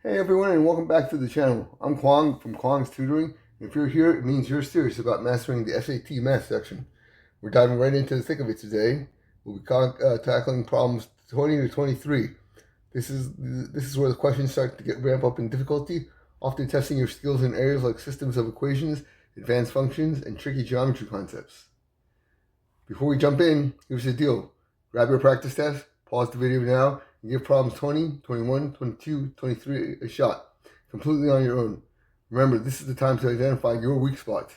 Hey everyone, and welcome back to the channel. I'm Kwang from Kwang's Tutoring. If you're here, it means you're serious about mastering the SAT math section. We're diving right into the thick of it today. We'll be tackling problems 20 to 23. This is where the questions start to ramp up in difficulty, often testing your skills in areas like systems of equations, advanced functions, and tricky geometry concepts. Before we jump in, here's the deal. Grab your practice test, pause the video now, and give problems 20, 21, 22, 23 a shot, completely on your own. Remember, this is the time to identify your weak spots.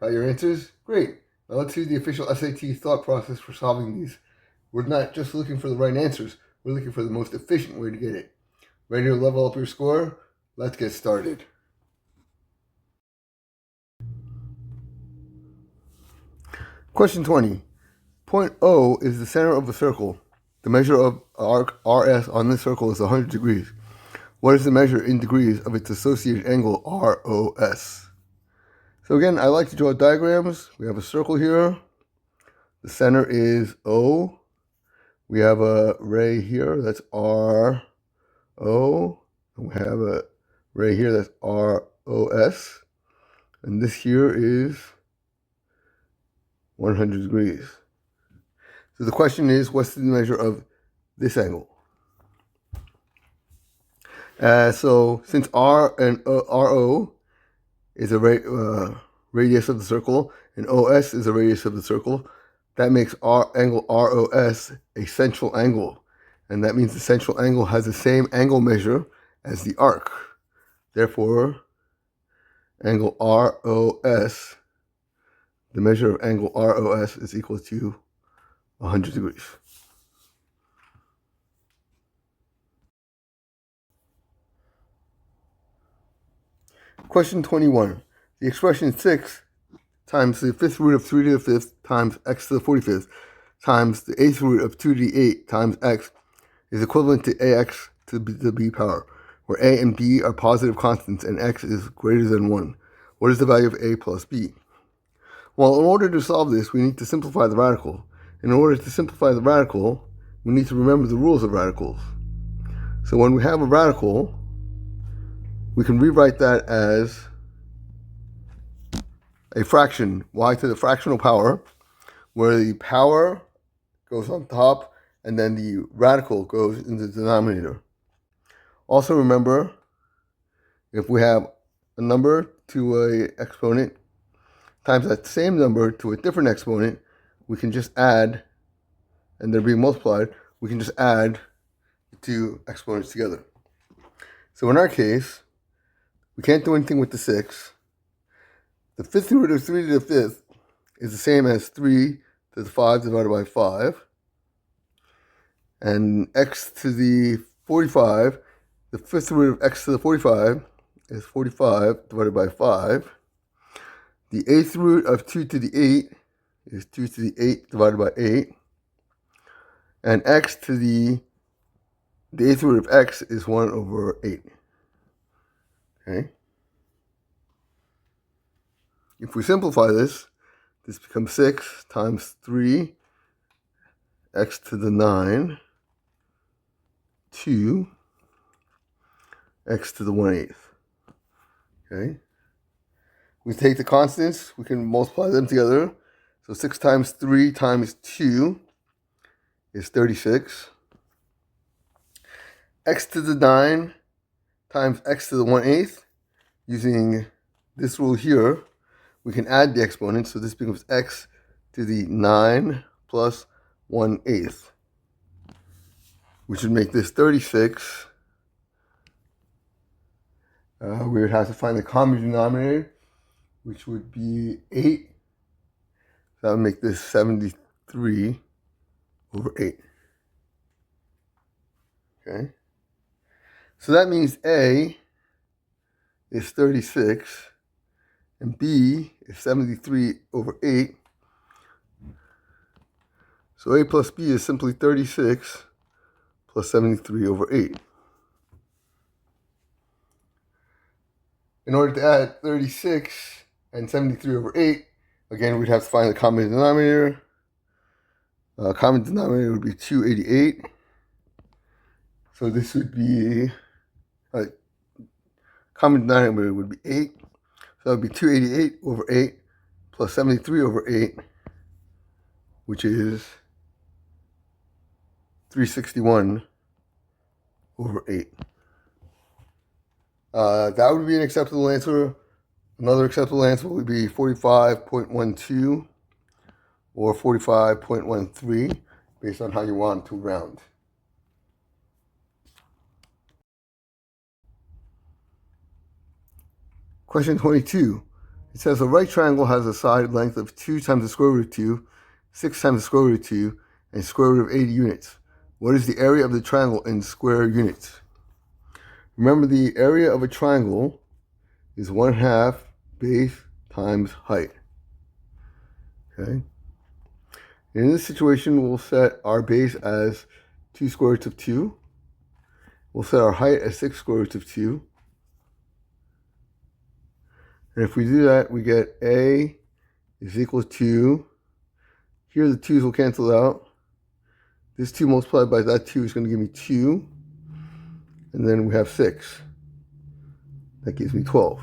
Got your answers? Great. Now let's see the official SAT thought process for solving these. We're not just looking for the right answers, we're looking for the most efficient way to get it. Ready to level up your score? Let's get started. Question 20. Point O is the center of the circle. The measure of arc RS on this circle is 100 degrees. What is the measure in degrees of its associated angle ROS? So again, I like to draw diagrams. We have a circle here. The center is O. We have a ray here, that's RO. And we have a ray here, that's ROS. And this here is 100 degrees. So the question is, what's the measure of this angle? So since R and RO is a radius of the circle, and OS is a radius of the circle, that makes angle ROS a central angle. And that means the central angle has the same angle measure as the arc. Therefore, angle ROS, the measure of angle ROS is equal to 100 degrees. Question 21. The expression 6 times the fifth root of 3 to the fifth times x to the 45th times the eighth root of 2 to the 8 times x is equivalent to ax to the b power, where a and b are positive constants and x is greater than 1. What is the value of a plus b? Well, in order to solve this, we need to simplify the radical. In order to simplify the radical, we need to remember the rules of radicals. So when we have a radical, we can rewrite that as a fraction, y to the fractional power, where the power goes on top and then the radical goes in the denominator. Also remember, if we have a number to an exponent times that same number to a different exponent, we can just add, and they're being multiplied, we can just add the two exponents together. So in our case, we can't do anything with the 6. The fifth root of 3 to the 5th is the same as 3 to the 5 divided by 5. And x to the 45, the fifth root of x to the 45 is 45 divided by 5. The eighth root of 2 to the 8 is 2 to the 8 divided by 8. And x to the eighth root of x is 1 over 8. Okay? If we simplify this, this becomes 6 times 3, x to the 9, 2, x to the 1/8. Okay? We take the constants, we can multiply them together. So 6 times 3 times 2 is 36. X to the 9 times x to the 1/8. Using this rule here, we can add the exponents. So this becomes x to the 9 plus 1/8. We should make this 36. We would have to find the common denominator, which would be 8. So that would make this 73 over 8. Okay? So that means A is 36 and B is 73 over 8. So A plus B is simply 36 plus 73 over 8. In order to add 36 and 73 over 8, again, we'd have to find the common denominator. Common denominator would be 288. So this would be Common denominator would be 8. So that would be 288 over 8 plus 73 over 8, which is 361 over 8. That would be an acceptable answer. Another acceptable answer would be 45.12 or 45.13 based on how you want to round. Question 22. It says a right triangle has a side length of 2 times the square root of 2, 6 times the square root of 2, and square root of 80 units. What is the area of the triangle in square units? Remember, the area of a triangle is 1/2 base times height. Okay? In this situation, we'll set our base as 2 square roots of 2. We'll set our height as 6 square roots of 2. And if we do that, we get A is equal to, here the 2's will cancel out. This 2 multiplied by that 2 is going to give me 2. And then we have 6. That gives me 12.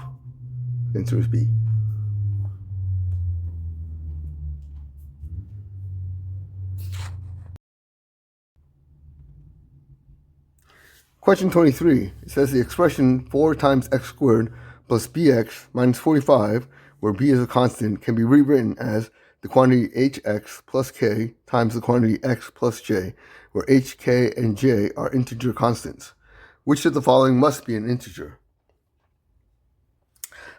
The answer is B. Question 23. It says the expression 4 times x squared plus bx minus 45, where b is a constant, can be rewritten as the quantity hx plus k times the quantity x plus j, where h, k, and j are integer constants. Which of the following must be an integer?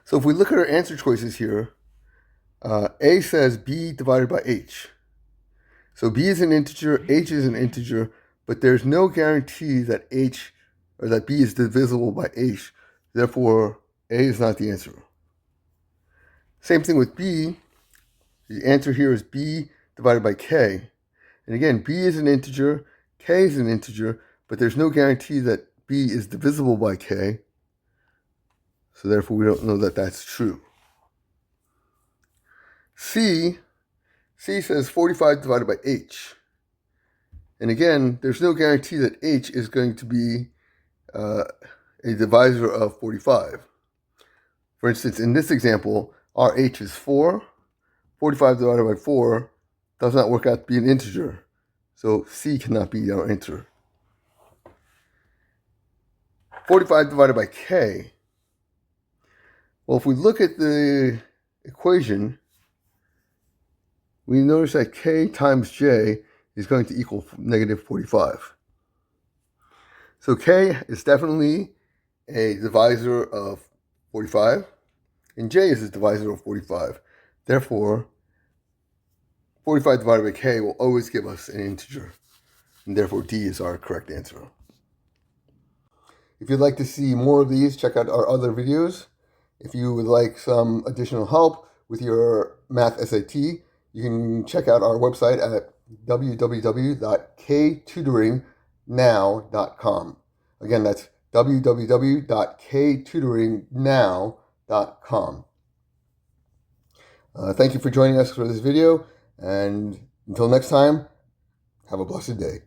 So if we look at our answer choices here, A says b divided by h. So b is an integer, h is an integer, but there's no guarantee that h or that b is divisible by h. Therefore, A is not the answer. Same thing with B. The answer here is b divided by k. And again, b is an integer, k is an integer, but there's no guarantee that b is divisible by k. So therefore, we don't know that that's true. C says 45 divided by h. And again, there's no guarantee that h is going to be a divisor of 45. For instance, in this example, our h is 4. 45 divided by 4 does not work out to be an integer. So C cannot be our answer. 45 divided by k. Well, if we look at the equation, we notice that k times j is going to equal negative 45. So k is definitely a divisor of 45, and j is a divisor of 45. Therefore, 45 divided by k will always give us an integer, and therefore D is our correct answer. If you'd like to see more of these, check out our other videos. If you would like some additional help with your math SAT, you can check out our website at www.ktutoringnow.com. Again, that's www.ktutoringnow.com. Thank you for joining us for this video, and until next time, have a blessed day.